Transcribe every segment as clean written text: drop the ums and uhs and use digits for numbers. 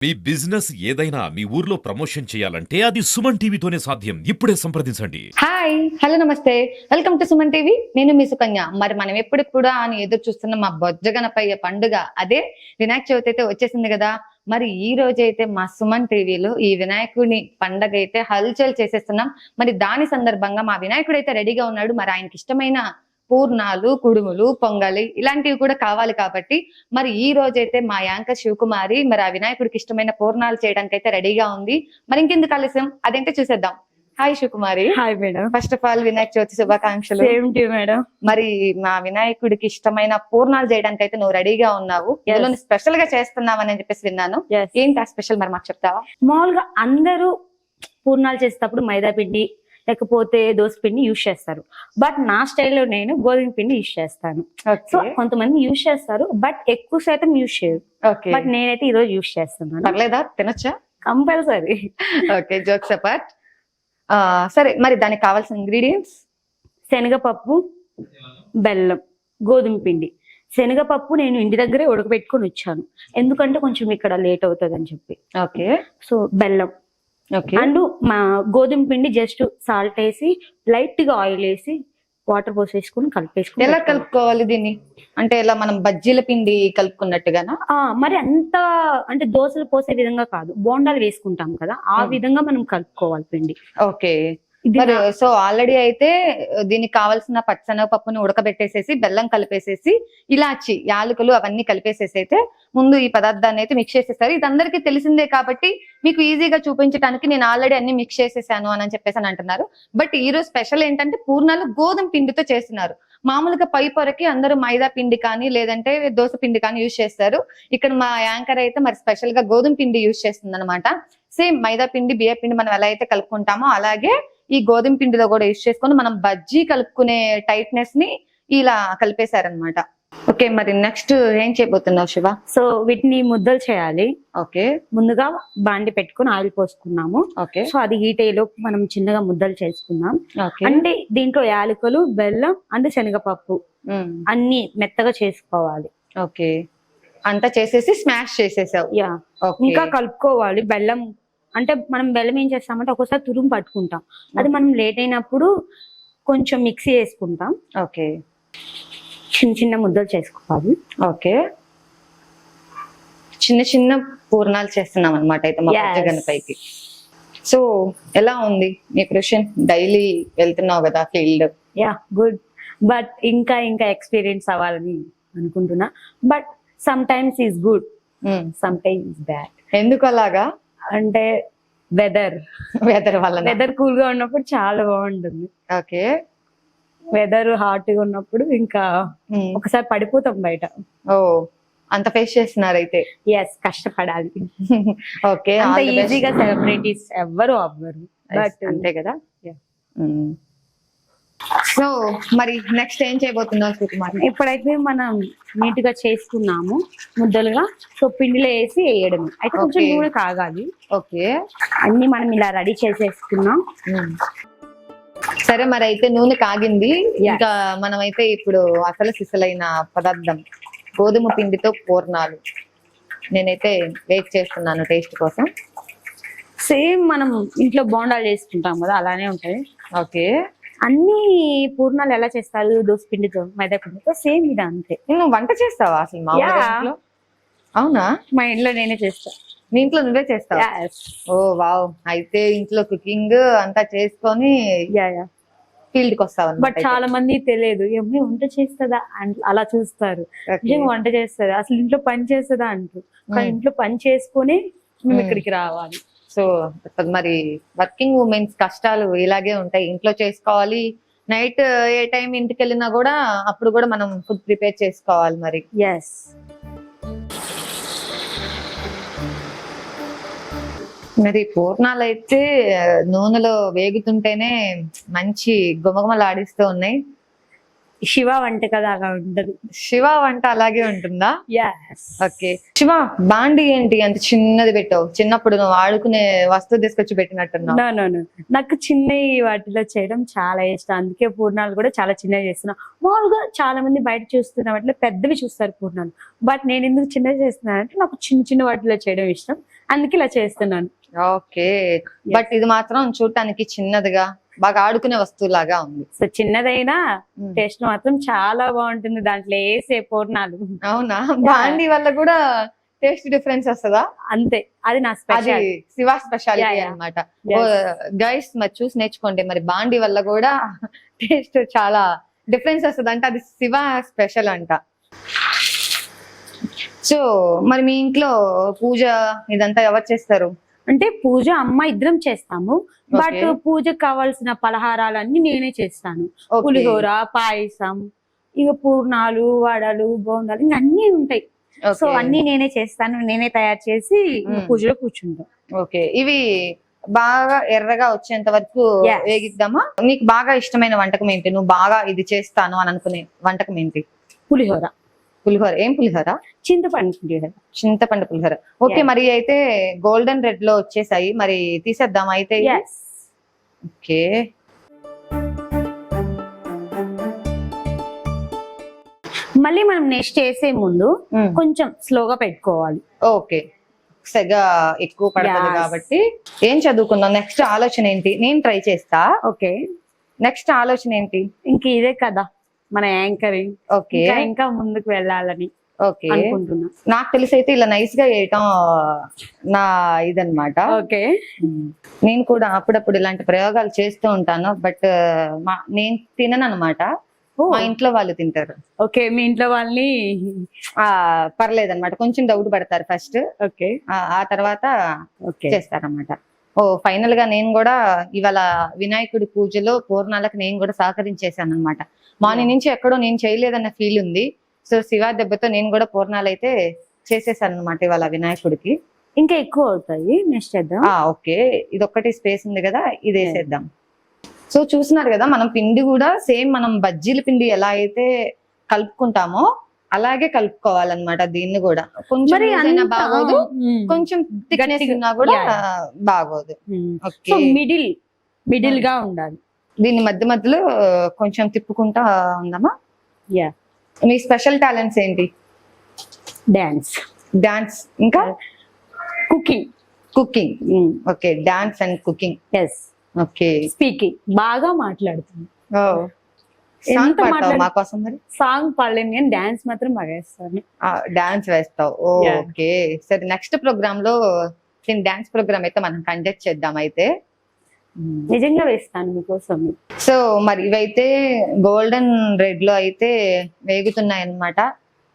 మీ business ఏదైనా మీ ఊర్లో promotion చేయాలంటే అది సుమన్ టీవీతోనే సాధ్యం. ఇప్పుడే సంప్రదించండి. హాయ్ హలో నమస్తే వెల్కమ్ టు సుమన్ టీవీ. నేను మీ సుకన్య. మరి మనం ఎప్పుడెప్పుడా అని ఎదురు చూస్తున్న మా బొజ్జ గణపయ్య పండుగ అదే వినాయక చవితి అయితే వచ్చేసింది కదా. మరి ఈ రోజు అయితే మా సుమన్ టీవీలో ఈ వినాయకుడిని పండగ అయితే హల్చల్ చేసేస్తున్నాం. మరి దాని సందర్భంగా మా వినాయకుడు అయితే రెడీగా ఉన్నాడు. మరి ఆయనకి ఇష్టమైన పూర్ణాలు, కుడుములు, పొంగలి ఇలాంటివి కూడా కావాలి కాబట్టి మరి ఈ రోజైతే మా యాంకర్ శివకుమారి మరి ఆ వినాయకుడికి ఇష్టమైన పూర్ణాలు చేయడానికి అయితే రెడీగా ఉంది. మరి ఇంకెందుకు ఆలస్యం అదేంటో చూసేద్దాం. Hi Shivakumari. Hi madam. First of all Vinayaka Chavithi శుభాకాంక్షలు. Same to madam. మరి మా వినాయకుడికి ఇష్టమైన పూర్ణాలు చేయడానికి అయితే నువ్వు రెడీగా ఉన్నావు. ఇందులో స్పెషల్ గా చేస్తున్నావు అని చెప్పేసి విన్నాను. ఏంటి ఆ స్పెషల్ మరి మాకు చెప్తావా? మామూలుగా అందరూ పూర్ణాలు చేసేటప్పుడు మైదా పిండి లేకపోతే దోశ పిండి యూజ్ చేస్తారు. బట్ నా స్టైల్లో నేను గోధుమ పిండి యూజ్ చేస్తాను. సో కొంతమంది యూజ్ చేస్తారు బట్ ఎక్కువ శాతం యూజ్ చేయరు. బట్ నేనైతే ఈ రోజు యూజ్ చేస్తున్నాను. పర్లేదా? తినొచ్చా? కంపల్సరీ. Okay, jokes apart. సరే, మరి దానికి కావాల్సిన ఇంగ్రీడియంట్స్ శనగపప్పు, బెల్లం, గోధుమ పిండి. శనగపప్పు నేను ఇంటి దగ్గరే ఉడకబెట్టుకొని వచ్చాను, ఎందుకంటే కొంచెం ఇక్కడ లేట్ అవుతుంది అని చెప్పి. ఓకే. సో బెల్లం అండ్ మా గోధుమ పిండి జస్ట్ సాల్ట్ వేసి లైట్ గా ఆయిల్ వేసి వాటర్ పోసేసుకుని కలిపేసుకుని. ఎలా కలుపుకోవాలి దీన్ని? అంటే ఇలా మనం బజ్జీల పిండి కలుపుకున్నట్టుగానా? మరి అంత అంటే దోశలు పోసే విధంగా కాదు, బోండాలు వేసుకుంటాం కదా ఆ విధంగా మనం కలుపుకోవాలి పిండి. ఓకే. మరి సో ఆల్రెడీ అయితే దీనికి కావాల్సిన పచ్చనగపప్పుని ఉడకబెట్టేసేసి బెల్లం కలిపేసేసి ఇలాచి యాలకులు అవన్నీ కలిపేసేసి అయితే ముందు ఈ పదార్థాన్ని అయితే మిక్స్ చేసేస్తారు. ఇది అందరికీ తెలిసిందే కాబట్టి మీకు ఈజీగా చూపించడానికి నేను ఆల్రెడీ అన్ని మిక్స్ చేసేసాను అని చెప్పేసి అంటున్నారు. బట్ ఈ రోజు స్పెషల్ ఏంటంటే పూర్ణాలు గోధుమ పిండితో చేస్తున్నారు. మామూలుగా పై పొరకి అందరూ మైదా పిండి కానీ లేదంటే దోశ పిండి కానీ యూజ్ చేస్తారు. ఇక్కడ మా యాంకర్ అయితే మరి స్పెషల్ గా గోధుమ పిండి యూజ్ చేస్తుంది అనమాట. సేమ్ మైదా పిండి బియ్య పిండి మనం ఎలా అయితే కలుపుకుంటామో అలాగే ఈ గోధుమ పిండిలో కూడా యూజ్ చేసుకొని మనం బజ్జీ కలుపుకునే టైట్నెస్ ని ఇలా కలిపేశారనమాట. ఓకే, మరి నెక్స్ట్ ఏం చేయబోతున్నావు శివ? సో వీటిని ముద్దలు చేయాలి. ఓకే. ముందుగా బాండి పెట్టుకుని ఆయిల్ పోసుకున్నాము. ఓకే. సో అది హీట్ అయ్యేలోపు మనం చిన్నగా ముద్దలు చేసుకున్నాం. అంటే దీంట్లో యాలకులు, బెల్లం అండ్ శనగపప్పు అన్ని మెత్తగా చేసుకోవాలి. ఓకే, అంతా చేసేసి స్మాష్ చేసేసావు. యా, ఇంకా కలుపుకోవాలి. బెల్లం అంటే మనం బెల్లం ఏం చేస్తామంటే ఒక్కోసారి తురుము పట్టుకుంటాం, అది మనం లేట్ అయినప్పుడు కొంచెం మిక్సీ వేసుకుంటాం. ఓకే, చిన్న చిన్న ముద్దలు చేసుకోవాలి. ఓకే, చిన్న చిన్న పూర్ణాలు చేస్తున్నాం అనమాట అయితే మా గణపైకి. సో ఎలా ఉంది నీ ప్రిపరేషన్? డైలీ వెళ్తున్నావు కదా ఫీల్డ్? Yeah, good. బట్ ఇంకా ఇంకా ఎక్స్పీరియన్స్ అవ్వాలని అనుకుంటున్నా. But some times is good, some times is bad. ఎందుకు అలాగా? అంటే వెదర్ వల్ల. వెదర్ కూల్ గా ఉన్నప్పుడు చాలా బాగుంటుంది. ఓకే. వెదర్ హాట్ గా ఉన్నప్పుడు ఇంకా ఒకసారి పడిపోతాం బయట. ఓ, అంత ఫేస్ చేస్తున్నారు అయితే? ఎస్, కష్టపడాలి. ఓకే. అంత ఈజీగా సెలబ్రిటీస్ ఎవ్వరు అవ్వరు, బట్ అంతే కదా. సో మరి నెక్స్ట్ ఏం చేయబోతున్నావు సుకుమార్? ఇప్పుడైతే మనం నీట్ గా చేసుకున్నాము ముద్దలుగా. సో పిండిలో వేసి వేయడమే. అయితే కొంచెం నూనె కాగాలి. ఓకే. అన్ని మనం ఇలా రెడీ చేసేసుకున్నాం. సరే, మరి అయితే నూనె కాగింది. ఇంకా మనం అయితే ఇప్పుడు అసలు సిసలైన పదార్థం గోధుమ పిండితో పూర్ణాలు నేనైతే వెయిట్ చేస్తున్నాను టేస్ట్ కోసం. సేమ్ మనం ఇంట్లో బోండాలు చేసుకుంటాం కదా అలానే ఉంటాయి. ఓకే. అన్ని పూర్ణాలు ఎలా చేస్తారు? దోశ పిండితో, మైదా పిండితో సేమ్ ఇది అంతే. నువ్వు వంట చేస్తావా అసలు మా ఇంట్లో? అవునా? మా ఇంట్లో నేనే చేస్తా. మీ ఇంట్లో నువ్వే చేస్తావా? ఓ వావ్. అయితే ఇంట్లో కుకింగ్ అంతా చేసుకొని ఫీల్డ్ కి వస్తావు. బట్ చాలా మంది తెలియదు, ఏమో వంట చేస్తుందా అలా చూస్తారు. వంట చేస్తుందా, అసలు ఇంట్లో పని చేస్తుందా అంటారు. కానీ ఇంట్లో పని చేసుకొని మేము ఇక్కడికి రావాలి. సో మరి వర్కింగ్ ఉమెన్స్ కష్టాలు ఇలాగే ఉంటాయి. ఇంట్లో చేసుకోవాలి, నైట్ ఏ టైం ఇంటికి వెళ్ళినా కూడా అప్పుడు కూడా మనం ఫుడ్ ప్రిపేర్ చేసుకోవాలి. మరి ఎస్, మరి పూర్ణాలు అయితే నూనెలో వేగుతుంటేనే మంచి గుమగుమలాడిస్తూ ఉన్నాయి. శివ వంటకలాగా ఉండదు. శివ వంట అలాగే ఉంటుందా? Yes. ఓకే. శివ బాండి ఏంటి అంత చిన్నది పెట్టావు? చిన్నప్పుడు నువ్వు ఆడుకునే వస్తువు తీసుకొచ్చి పెట్టినట్టున్నావు. No, no, no. నాకు చిన్న వాటిలో చేయడం చాలా ఇష్టం, అందుకే పూర్ణాలు కూడా చాలా చిన్నవి చేస్తున్నా. మామూలుగా చాలా మంది బయట చూస్తున్న వాటిలో పెద్దవి చూస్తారు పూర్ణాలు, బట్ నేను ఎందుకు చిన్నవి చేస్తున్నాను అంటే నాకు చిన్న చిన్న వాటిలో చేయడం ఇష్టం, అందుకే ఇలా చేస్తున్నాను. ఓకే. బట్ ఇది మాత్రం చూడటానికి చిన్నదిగా బాగా ఆడుకునే వస్తువులాగా ఉంది. సో చిన్నదైనా టేస్ట్ మాత్రం చాలా బాగుంటుంది దాంట్లో వేసే పూర్ణాలు. అవునా? బాండి వల్ల కూడా టేస్ట్ డిఫరెన్స్ వస్తుందా? అంతే, అది నా అది special. Shiva speciality Yeah, yeah. అన్నమాట. Yes. గైస్ మరి చూసి నేర్చుకోండి, మరి బాండి వల్ల కూడా టేస్ట్ చాలా డిఫరెన్స్ వస్తుంది అంటే అది శివ స్పెషల్ అంట. సో మరి మీ ఇంట్లో పూజ ఇదంతా ఎవరు చేస్తారు? అంటే పూజ అమ్మ ఇద్దరం చేస్తాము, బట్ Okay. పూజకు కావాల్సిన పలహారాలన్నీ నేనే చేస్తాను. Okay. పులిహోర, పాయసం, ఇక పూర్ణాలు, వడలు, బోండాలు ఇంకా అన్ని ఉంటాయి. So Okay. అన్ని నేనే చేస్తాను, నేనే తయారు చేసి ఇంక పూజలో కూర్చుంటాం. ఓకే. ఇవి బాగా ఎర్రగా వచ్చేంత వరకు Yes. వేగిద్దామా? నీకు బాగా ఇష్టమైన వంటకం ఏంటి? నువ్వు బాగా ఇది చేస్తాను అని అనుకునే వంటకం ఏంటి? పులిహోర, పులిహోర. ఏం పులిహోర? చింతపండు పులిహోర. చింతపండు పులిహోర. ఓకే. Yeah. మరి అయితే గోల్డెన్ రెడ్ లో వచ్చేసాయి, మరి తీసేద్దాం అయితే ఇవి? Yes. ఓకే. మళ్ళీ మనం నెక్స్ట్ చేసే ముందు మ్మ్. కొంచెం స్లోగా పెట్టుకోవాలి. ఓకే. సెగ ఎక్కువ పడుతుంది Yes. కాబట్టి ఏం చదువుకుందాం? నెక్స్ట్ ఆలోచన ఏంటి? నేను ట్రై చేస్తా. ఓకే, నెక్స్ట్ ఆలోచన ఏంటి? ఇంక ఇదే కదా మన యాంకరింగ్. ఓకే. ఇంకా ముందుకు వెళ్ళాలని ఓకే. అనుకుంటున్నా. నాకు తెలిసి అయితే ఇలా నైస్ గా చేయటం నా ఇదన్నమాట. ఓకే, నేను కూడా అప్పుడప్పుడు ఇలాంటి ప్రయోగాలు చేస్తూ ఉంటాను, బట్ నేను తినను అనమాట. మా ఇంట్లో వాళ్ళు తింటారు. ఓకే, మీ ఇంట్లో వాళ్ళని పర్లేదు అనమాట, కొంచెం డౌట్ పడతారు ఫస్ట్, ఓకే ఆ తర్వాత ఓకే చేస్తారన్నమాట. ఫైనల్ గా నేను కూడా ఇవాళ వినాయకుడి పూజలో పూర్ణాలకు నేను కూడా సహకరించేసాను అనమాట. మార్నింగ్ నుంచి ఎక్కడో నేను చేయలేదన్న ఫీల్ ఉంది. సో శివ దెబ్బతో నేను కూడా పూర్ణాలు అయితే చేసేసాను అనమాట ఇవాళ వినాయకుడికి. ఇంకా ఎక్కువ అవుతాయి, నెక్స్ట్ చేద్దాం. ఓకే. ఇది ఒక్కటి స్పేస్ ఉంది కదా, ఇది వేసేద్దాం. సో చూస్తున్నారు కదా, మనం పిండి కూడా సేమ్ మనం బజ్జీల పిండి ఎలా అయితే కలుపుకుంటామో అలాగే కలుపుకోవాలన్నమాట. దీన్ని కూడా కొంచెం మరి loose అయినా అంత- బాగోదు, మ్మ్. కొంచెం థిక్నెస్ గట్టిగా- ఉన్నా కూడా Yeah. బాగోదు. మ్మ్. ఓకే. సో మిడిల్ గా ఉండాలి. దీన్ని మధ్య మధ్యలో కొంచెం తిప్పుకుంటా ఉందామా? యా, మీ స్పెషల్ టాలెంట్స్ ఏంటి? డాన్స్, డాన్స్, ఇంకా cooking. Cooking. Okay. Dance and cooking. Yes, okay. Speaking, బాగా మాట్లాడుతుంది. సాంగ్ ఎంత పాడతావు మాట్లాడు- మా కోసం మరి? సాంగ్ పాడలేను కానీ డాన్స్ మాత్రం బాగా వేస్తాను. డాన్స్ వేస్తావు? Yeah. ఓకే. సరే, నెక్స్ట్ ప్రోగ్రామ్ లో నేను డాన్స్ ప్రోగ్రామ్ అయితే మనం కండక్ట్ చేద్దాం అయితే. నిజంగా వేస్తాను మీకోసం. సో మరి ఇవైతే గోల్డెన్ రెడ్ లో అయితే వేగుతున్నాయి అన్నమాట.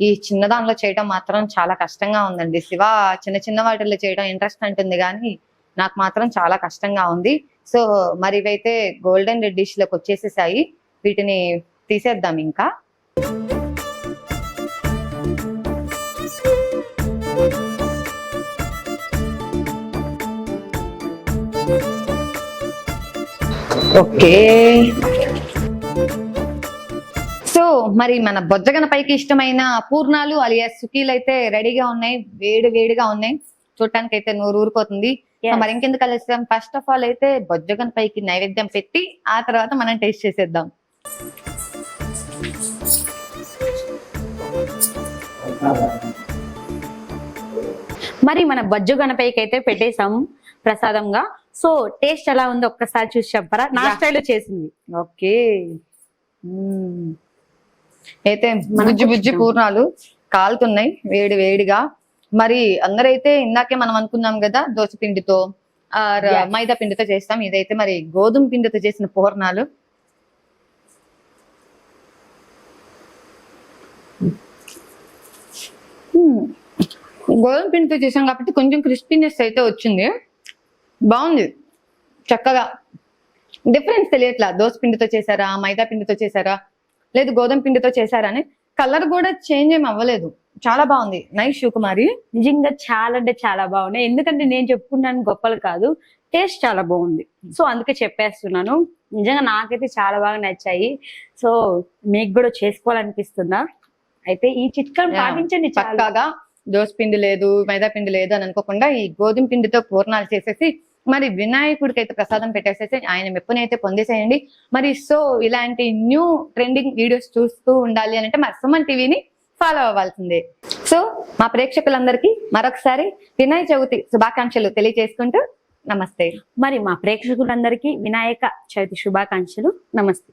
ఈ చిన్న దానిలో చేయడం మాత్రం చాలా కష్టంగా ఉందండి. శివ చిన్న చిన్న వాటిల్లో చేయడం ఇంట్రెస్ట్ అంటుంది కానీ నాకు మాత్రం చాలా కష్టంగా ఉంది. సో మరి ఇవైతే గోల్డెన్ రెడ్ డిష్ లోకి వచ్చేసేసాయి, వీటిని తీసేద్దాం ఇంకా. ఓకే. సో మరి మన బొజ్జగనపైకి ఇష్టమైన పూర్ణాలు అలియాస్ సుకీలు అయితే రెడీగా ఉన్నాయి, వేడి వేడిగా ఉన్నాయి, చూడటానికి అయితే నోరు ఊరిపోతుంది. Yes. మరి ఇంకెందుకు కలిసాం, ఫస్ట్ ఆఫ్ ఆల్ అయితే బొజ్జగనపైకి నైవేద్యం పెట్టి ఆ తర్వాత మనం టేస్ట్ చేసేద్దాం. మరి మన బజ్జు గణపైకి అయితే పెట్టేసాం ప్రసాదంగా. సో టేస్ట్ ఎలా ఉందో ఒక్కసారి చూసి చెప్పరా? నా Yeah. స్టైల్లో చేసింది. ఓకే. అయితే బుజ్జి బుజ్జి పూర్ణాలు కాలుతున్నాయి వేడి వేడిగా. మరి అందరైతే ఇందాకే మనం అనుకున్నాం కదా దోశ పిండితో Yes. మైదా పిండితో చేస్తాం, ఇదైతే మరి గోధుమ పిండితో చేసిన పూర్ణాలు. గోధుమ పిండితో చేసాం కాబట్టి కొంచెం క్రిస్పీనెస్ అయితే వచ్చింది, బాగుంది చక్కగా. డిఫరెన్స్ తెలియట్లా, దోశ పిండితో చేశారా మైదా పిండితో చేశారా లేదు గోధుమ పిండితో చేశారా అని. కలర్ కూడా చేంజ్ ఏం అవ్వలేదు, చాలా బాగుంది. నైస్ శివకుమారి. నిజంగా చాలా అంటే చాలా బాగున్నాయి. ఎందుకంటే నేను చెప్పుకున్నాను గొప్పలు కాదు, టేస్ట్ చాలా బాగుంది. సో అందుకే చెప్పేస్తున్నాను. నిజంగా నాకైతే చాలా బాగా నచ్చాయి. సో మీకు కూడా చేసుకోవాలనిపిస్తుందా? అయితే ఈ చిట్కాను పాటించండి. పక్కాగా దోస పిండి లేదు, మైదా పిండి లేదు అని అనుకోకుండా ఈ గోధుమ పిండితో పూర్ణాలు చేసేసి మరి వినాయకుడికి అయితే ప్రసాదం పెట్టేసేసి ఆయన మెప్పునైతే పొందేసేయండి. మరి సో ఇలాంటి న్యూ ట్రెండింగ్ వీడియోస్ చూస్తూ ఉండాలి అని అంటే మరి సుమన్ టీవీని ఫాలో అవ్వాల్సిందే. సో మా ప్రేక్షకులందరికీ మరొకసారి వినాయక చవితి శుభాకాంక్షలు తెలియజేసుకుంటూ నమస్తే. మరి మా ప్రేక్షకులందరికీ వినాయక చవితి శుభాకాంక్షలు. నమస్తే.